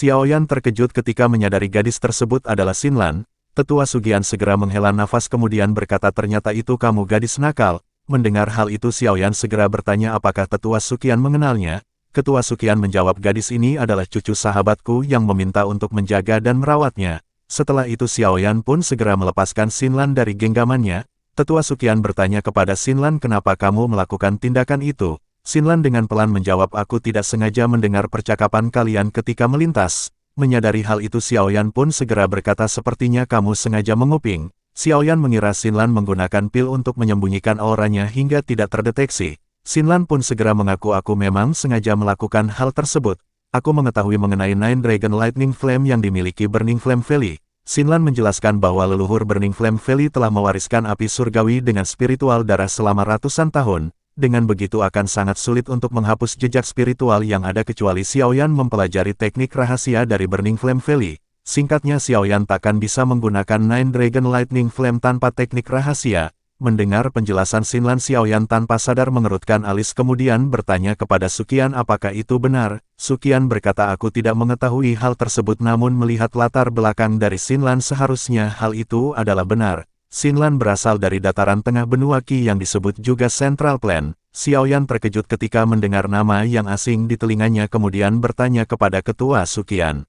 Xiaoyan terkejut ketika menyadari gadis tersebut adalah Xinlan. Tetua Sugian segera menghela nafas kemudian berkata ternyata itu kamu gadis nakal. Mendengar hal itu Xiaoyan segera bertanya apakah Tetua Sugian mengenalnya. Ketua Sugian menjawab gadis ini adalah cucu sahabatku yang meminta untuk menjaga dan merawatnya. Setelah itu Xiaoyan pun segera melepaskan Xinlan dari genggamannya. Tetua Sugian bertanya kepada Xinlan kenapa kamu melakukan tindakan itu. Xinlan dengan pelan menjawab aku tidak sengaja mendengar percakapan kalian ketika melintas. Menyadari hal itu Xiaoyan pun segera berkata sepertinya kamu sengaja menguping. Xiaoyan mengira Xinlan menggunakan pil untuk menyembunyikan auranya hingga tidak terdeteksi. Xinlan pun segera mengaku aku memang sengaja melakukan hal tersebut. Aku mengetahui mengenai Nine Dragon Lightning Flame yang dimiliki Burning Flame Valley. Xinlan menjelaskan bahwa leluhur Burning Flame Valley telah mewariskan api surgawi dengan spiritual darah selama ratusan tahun. Dengan begitu akan sangat sulit untuk menghapus jejak spiritual yang ada kecuali Xiaoyan mempelajari teknik rahasia dari Burning Flame Valley. Singkatnya Xiaoyan takkan bisa menggunakan Nine Dragon Lightning Flame tanpa teknik rahasia. Mendengar penjelasan Xinlan Xiaoyan tanpa sadar mengerutkan alis kemudian bertanya kepada Suqian apakah itu benar. Suqian berkata aku tidak mengetahui hal tersebut namun melihat latar belakang dari Xinlan seharusnya hal itu adalah benar. Xinlan berasal dari dataran tengah benua Qi yang disebut juga Central Plain. Xiaoyan terkejut ketika mendengar nama yang asing di telinganya kemudian bertanya kepada Ketua Suqian.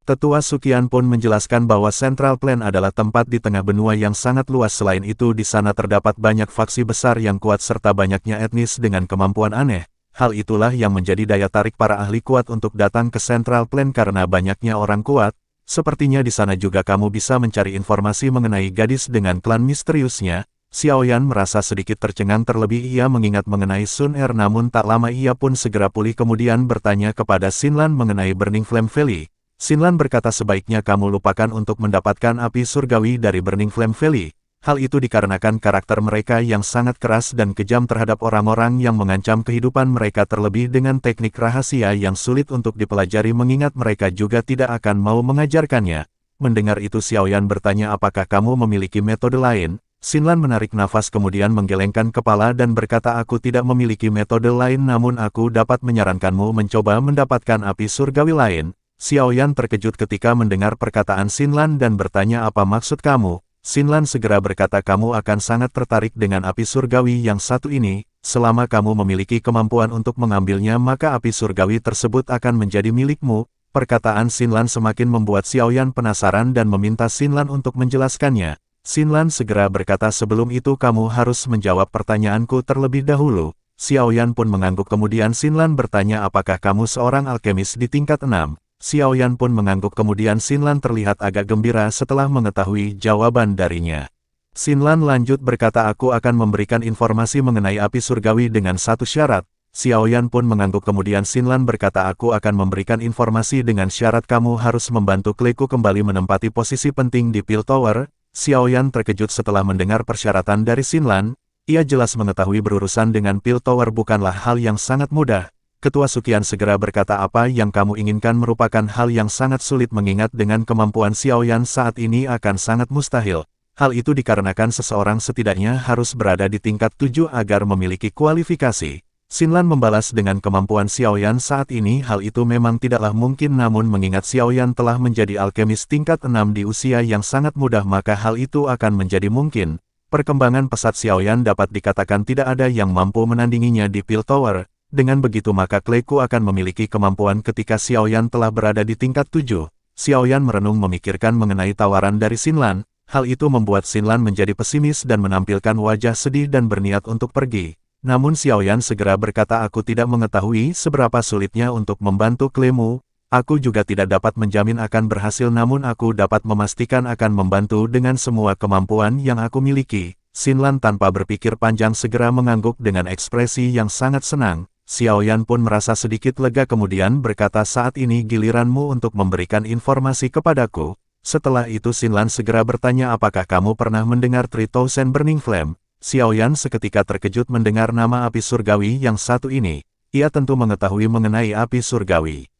Tetua Suqian pun menjelaskan bahwa Central Plain adalah tempat di tengah benua yang sangat luas selain itu di sana terdapat banyak faksi besar yang kuat serta banyaknya etnis dengan kemampuan aneh. Hal itulah yang menjadi daya tarik para ahli kuat untuk datang ke Central Plain karena banyaknya orang kuat. Sepertinya di sana juga kamu bisa mencari informasi mengenai gadis dengan klan misteriusnya. Xiaoyan merasa sedikit tercengang terlebih ia mengingat mengenai Sun Er namun tak lama ia pun segera pulih kemudian bertanya kepada Xinlan mengenai Burning Flame Valley. Xinlan berkata sebaiknya kamu lupakan untuk mendapatkan api surgawi dari Burning Flame Valley. Hal itu dikarenakan karakter mereka yang sangat keras dan kejam terhadap orang-orang yang mengancam kehidupan mereka terlebih dengan teknik rahasia yang sulit untuk dipelajari mengingat mereka juga tidak akan mau mengajarkannya. Mendengar itu Xiaoyan bertanya apakah kamu memiliki metode lain? Xinlan menarik nafas kemudian menggelengkan kepala dan berkata aku tidak memiliki metode lain namun aku dapat menyarankanmu mencoba mendapatkan api surgawi lain. Xiaoyan terkejut ketika mendengar perkataan Xinlan dan bertanya apa maksud kamu? Xinlan segera berkata kamu akan sangat tertarik dengan api surgawi yang satu ini, selama kamu memiliki kemampuan untuk mengambilnya maka api surgawi tersebut akan menjadi milikmu. Perkataan Xinlan semakin membuat Xiaoyan penasaran dan meminta Xinlan untuk menjelaskannya. Xinlan segera berkata sebelum itu kamu harus menjawab pertanyaanku terlebih dahulu. Xiaoyan pun mengangguk kemudian Xinlan bertanya apakah kamu seorang alkemis di tingkat 6. Xiaoyan pun mengangguk kemudian Xinlan terlihat agak gembira setelah mengetahui jawaban darinya. Xinlan lanjut berkata aku akan memberikan informasi mengenai api surgawi dengan satu syarat. Xiaoyan pun mengangguk kemudian Xinlan berkata aku akan memberikan informasi dengan syarat kamu harus membantu Kleku kembali menempati posisi penting di Pil Tower. Xiaoyan terkejut setelah mendengar persyaratan dari Xinlan. Ia jelas mengetahui berurusan dengan Pil Tower bukanlah hal yang sangat mudah. Ketua Suqian segera berkata apa yang kamu inginkan merupakan hal yang sangat sulit mengingat dengan kemampuan Xiaoyan saat ini akan sangat mustahil. Hal itu dikarenakan seseorang setidaknya harus berada di tingkat 7 agar memiliki kualifikasi. Xinlan membalas dengan kemampuan Xiaoyan saat ini hal itu memang tidaklah mungkin namun mengingat Xiaoyan telah menjadi alkemis tingkat 6 di usia yang sangat muda maka hal itu akan menjadi mungkin. Perkembangan pesat Xiaoyan dapat dikatakan tidak ada yang mampu menandinginya di Pil Tower. Dengan begitu maka Kleku akan memiliki kemampuan ketika Xiaoyan telah berada di tingkat 7. Xiaoyan merenung memikirkan mengenai tawaran dari Xinlan. Hal itu membuat Xinlan menjadi pesimis dan menampilkan wajah sedih dan berniat untuk pergi. Namun Xiaoyan segera berkata aku tidak mengetahui seberapa sulitnya untuk membantu Klemu. Aku juga tidak dapat menjamin akan berhasil namun aku dapat memastikan akan membantu dengan semua kemampuan yang aku miliki. Xinlan tanpa berpikir panjang segera mengangguk dengan ekspresi yang sangat senang. Xiaoyan pun merasa sedikit lega kemudian berkata saat ini giliranmu untuk memberikan informasi kepadaku. Setelah itu Xinlan segera bertanya apakah kamu pernah mendengar 3000 Burning Flame. Xiaoyan seketika terkejut mendengar nama api surgawi yang satu ini. Ia tentu mengetahui mengenai api surgawi.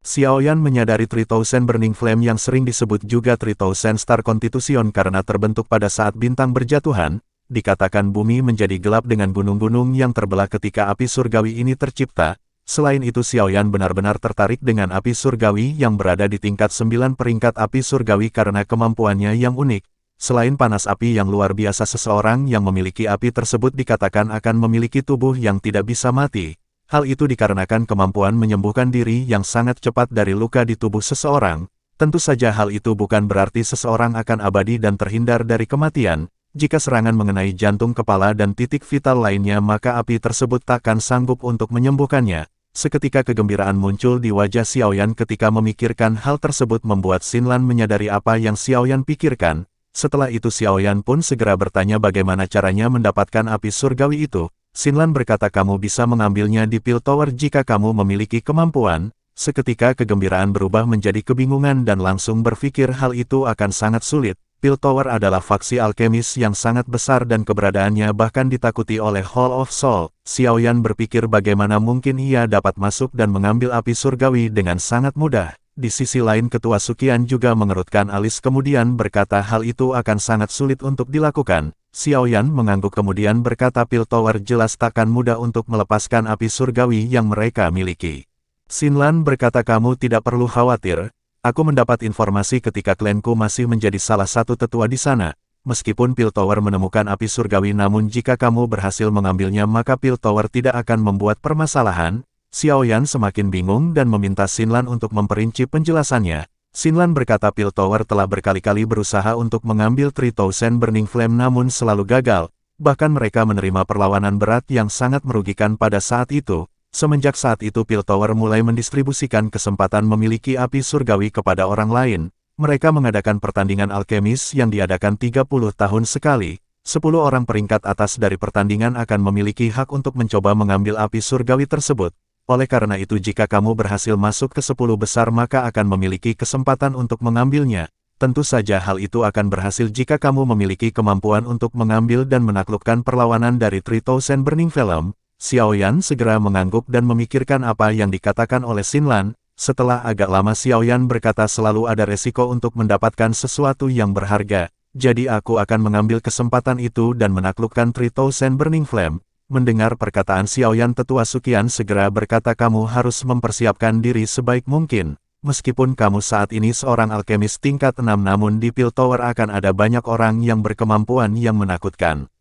Xiaoyan menyadari 3000 Burning Flame yang sering disebut juga 3000 Star Constitution karena terbentuk pada saat bintang berjatuhan. Dikatakan bumi menjadi gelap dengan gunung-gunung yang terbelah ketika api surgawi ini tercipta. Selain itu Xiaoyan benar-benar tertarik dengan api surgawi yang berada di tingkat 9 peringkat api surgawi karena kemampuannya yang unik. Selain panas api yang luar biasa, seseorang yang memiliki api tersebut dikatakan akan memiliki tubuh yang tidak bisa mati. Hal itu dikarenakan kemampuan menyembuhkan diri yang sangat cepat dari luka di tubuh seseorang. Tentu saja hal itu bukan berarti seseorang akan abadi dan terhindar dari kematian. Jika serangan mengenai jantung, kepala dan titik vital lainnya, maka api tersebut takkan sanggup untuk menyembuhkannya. Seketika kegembiraan muncul di wajah Xiaoyan ketika memikirkan hal tersebut, membuat Xinlan menyadari apa yang Xiaoyan pikirkan. Setelah itu Xiaoyan pun segera bertanya bagaimana caranya mendapatkan api surgawi itu. Xinlan berkata, kamu bisa mengambilnya di Pil Tower jika kamu memiliki kemampuan. Seketika kegembiraan berubah menjadi kebingungan dan langsung berpikir hal itu akan sangat sulit. Pil Tower adalah faksi alkemis yang sangat besar dan keberadaannya bahkan ditakuti oleh Hall of Soul. Xiaoyan berpikir bagaimana mungkin ia dapat masuk dan mengambil api surgawi dengan sangat mudah. Di sisi lain Ketua Sukian juga mengerutkan alis kemudian berkata hal itu akan sangat sulit untuk dilakukan. Xiaoyan mengangguk kemudian berkata Pil Tower jelas takkan mudah untuk melepaskan api surgawi yang mereka miliki. Xinlan berkata, kamu tidak perlu khawatir. Aku mendapat informasi ketika klanku masih menjadi salah satu tetua di sana. Meskipun Pil Tower menemukan api surgawi, namun jika kamu berhasil mengambilnya maka Pil Tower tidak akan membuat permasalahan. Xiaoyan semakin bingung dan meminta Xinlan untuk memperinci penjelasannya. Xinlan berkata Pil Tower telah berkali-kali berusaha untuk mengambil 3000 Burning Flame namun selalu gagal. Bahkan mereka menerima perlawanan berat yang sangat merugikan pada saat itu. Semenjak saat itu Pil Tower mulai mendistribusikan kesempatan memiliki api surgawi kepada orang lain. Mereka mengadakan pertandingan alkemis yang diadakan 30 tahun sekali. 10 orang peringkat atas dari pertandingan akan memiliki hak untuk mencoba mengambil api surgawi tersebut. Oleh karena itu jika kamu berhasil masuk ke 10 besar maka akan memiliki kesempatan untuk mengambilnya. Tentu saja hal itu akan berhasil jika kamu memiliki kemampuan untuk mengambil dan menaklukkan perlawanan dari 3000 Burning Flame. Xiaoyan segera mengangguk dan memikirkan apa yang dikatakan oleh Xinlan. Setelah agak lama Xiaoyan berkata selalu ada resiko untuk mendapatkan sesuatu yang berharga. Jadi aku akan mengambil kesempatan itu dan menaklukkan 3000 Burning Flame. Mendengar perkataan Xiaoyan Tetua Sukian segera berkata kamu harus mempersiapkan diri sebaik mungkin. Meskipun kamu saat ini seorang alkemis tingkat 6 namun di Pil Tower akan ada banyak orang yang berkemampuan yang menakutkan.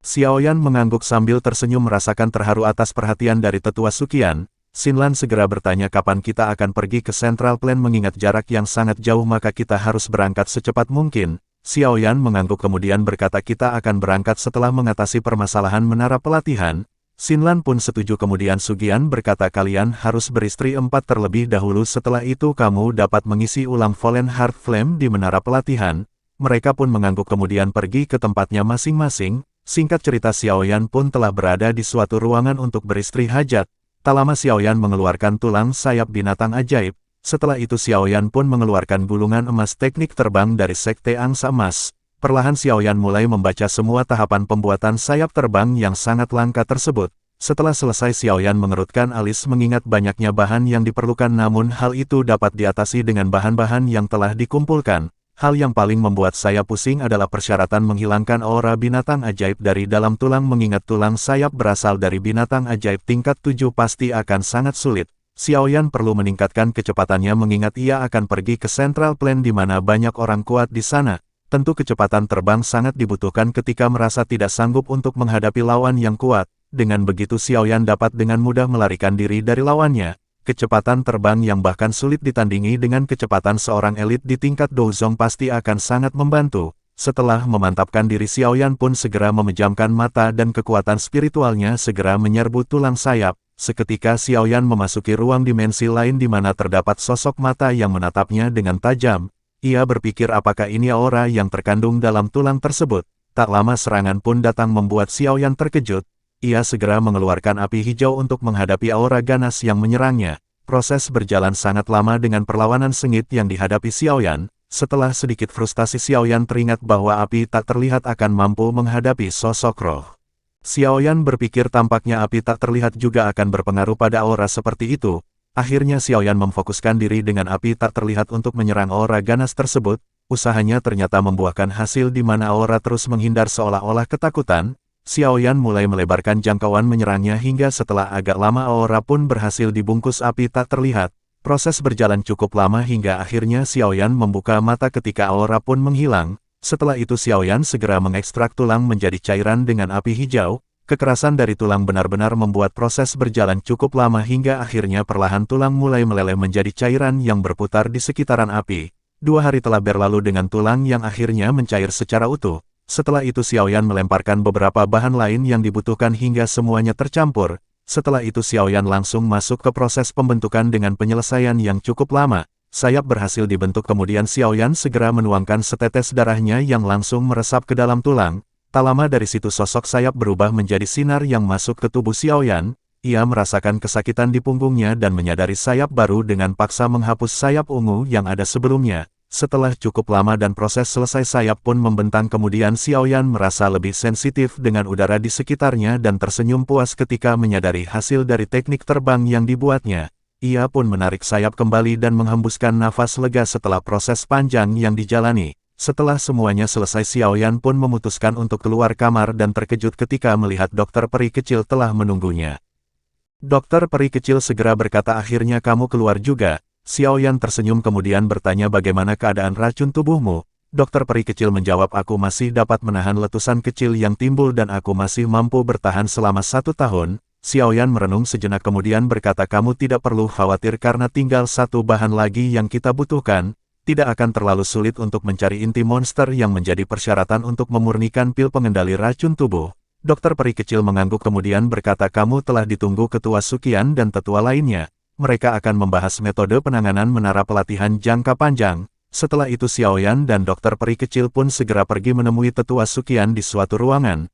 Xiaoyan mengangguk sambil tersenyum merasakan terharu atas perhatian dari Tetua Sukian. Xinlan segera bertanya kapan kita akan pergi ke Central Plain mengingat jarak yang sangat jauh maka kita harus berangkat secepat mungkin. Xiaoyan mengangguk kemudian berkata kita akan berangkat setelah mengatasi permasalahan menara pelatihan. Xinlan pun setuju kemudian Sugian berkata kalian harus beristri 4 terlebih dahulu setelah itu kamu dapat mengisi ulang Fallen Heart Flame di menara pelatihan. Mereka pun mengangguk kemudian pergi ke tempatnya masing-masing. Singkat cerita Xiaoyan pun telah berada di suatu ruangan untuk beristri hajat. Tak lama Xiaoyan mengeluarkan tulang sayap binatang ajaib. Setelah itu Xiaoyan pun mengeluarkan gulungan emas teknik terbang dari Sekte Angsa Emas. Perlahan Xiaoyan mulai membaca semua tahapan pembuatan sayap terbang yang sangat langka tersebut. Setelah selesai Xiaoyan mengerutkan alis mengingat banyaknya bahan yang diperlukan namun hal itu dapat diatasi dengan bahan-bahan yang telah dikumpulkan. Hal yang paling membuat saya pusing adalah persyaratan menghilangkan aura binatang ajaib dari dalam tulang mengingat tulang sayap berasal dari binatang ajaib tingkat 7 pasti akan sangat sulit. Xiaoyan perlu meningkatkan kecepatannya mengingat ia akan pergi ke Central Plain di mana banyak orang kuat di sana. Tentu kecepatan terbang sangat dibutuhkan ketika merasa tidak sanggup untuk menghadapi lawan yang kuat. Dengan begitu Xiaoyan dapat dengan mudah melarikan diri dari lawannya. Kecepatan terbang yang bahkan sulit ditandingi dengan kecepatan seorang elit di tingkat Douzong pasti akan sangat membantu. Setelah memantapkan diri Xiaoyan pun segera memejamkan mata dan kekuatan spiritualnya segera menyerbu tulang sayap. Seketika Xiaoyan memasuki ruang dimensi lain di mana terdapat sosok mata yang menatapnya dengan tajam. Ia berpikir apakah ini aura yang terkandung dalam tulang tersebut. Tak lama serangan pun datang membuat Xiaoyan terkejut. Ia segera mengeluarkan api hijau untuk menghadapi aura ganas yang menyerangnya. Proses berjalan sangat lama dengan perlawanan sengit yang dihadapi Xiaoyan. Setelah sedikit frustasi Xiaoyan teringat bahwa api tak terlihat akan mampu menghadapi sosok roh. Xiaoyan berpikir tampaknya api tak terlihat juga akan berpengaruh pada aura seperti itu. Akhirnya Xiaoyan memfokuskan diri dengan api tak terlihat untuk menyerang aura ganas tersebut. Usahanya ternyata membuahkan hasil di mana aura terus menghindar seolah-olah ketakutan. Xiaoyan mulai melebarkan jangkauan menyerangnya hingga setelah agak lama aura pun berhasil dibungkus api tak terlihat. Proses berjalan cukup lama hingga akhirnya Xiaoyan membuka mata ketika aura pun menghilang. Setelah itu Xiaoyan segera mengekstrak tulang menjadi cairan dengan api hijau. Kekerasan dari tulang benar-benar membuat proses berjalan cukup lama hingga akhirnya perlahan tulang mulai meleleh menjadi cairan yang berputar di sekitaran api. 2 hari telah berlalu dengan tulang yang akhirnya mencair secara utuh. Setelah itu Xiaoyan melemparkan beberapa bahan lain yang dibutuhkan hingga semuanya tercampur. Setelah itu Xiaoyan langsung masuk ke proses pembentukan dengan penyelesaian yang cukup lama. Sayap berhasil dibentuk kemudian Xiaoyan segera menuangkan setetes darahnya yang langsung meresap ke dalam tulang. Tak lama dari situ sosok sayap berubah menjadi sinar yang masuk ke tubuh Xiaoyan. Ia merasakan kesakitan di punggungnya dan menyadari sayap baru dengan paksa menghapus sayap ungu yang ada sebelumnya. Setelah cukup lama dan proses selesai sayap pun membentang kemudian Xiaoyan merasa lebih sensitif dengan udara di sekitarnya dan tersenyum puas ketika menyadari hasil dari teknik terbang yang dibuatnya. Ia pun menarik sayap kembali dan menghembuskan nafas lega setelah proses panjang yang dijalani. Setelah semuanya selesai Xiaoyan pun memutuskan untuk keluar kamar dan terkejut ketika melihat dokter peri kecil telah menunggunya. Dokter peri kecil segera berkata akhirnya kamu keluar juga. Xiaoyan tersenyum kemudian bertanya bagaimana keadaan racun tubuhmu. Dokter peri kecil menjawab aku masih dapat menahan letusan kecil yang timbul dan aku masih mampu bertahan selama 1 tahun. Xiaoyan merenung sejenak kemudian berkata kamu tidak perlu khawatir karena tinggal 1 bahan lagi yang kita butuhkan. Tidak akan terlalu sulit untuk mencari inti monster yang menjadi persyaratan untuk memurnikan pil pengendali racun tubuh. Dokter peri kecil mengangguk kemudian berkata kamu telah ditunggu ketua Sukian dan tetua lainnya. Mereka akan membahas metode penanganan menara pelatihan jangka panjang. Setelah itu Xiaoyan dan dokter peri kecil pun segera pergi menemui tetua Sukian di suatu ruangan.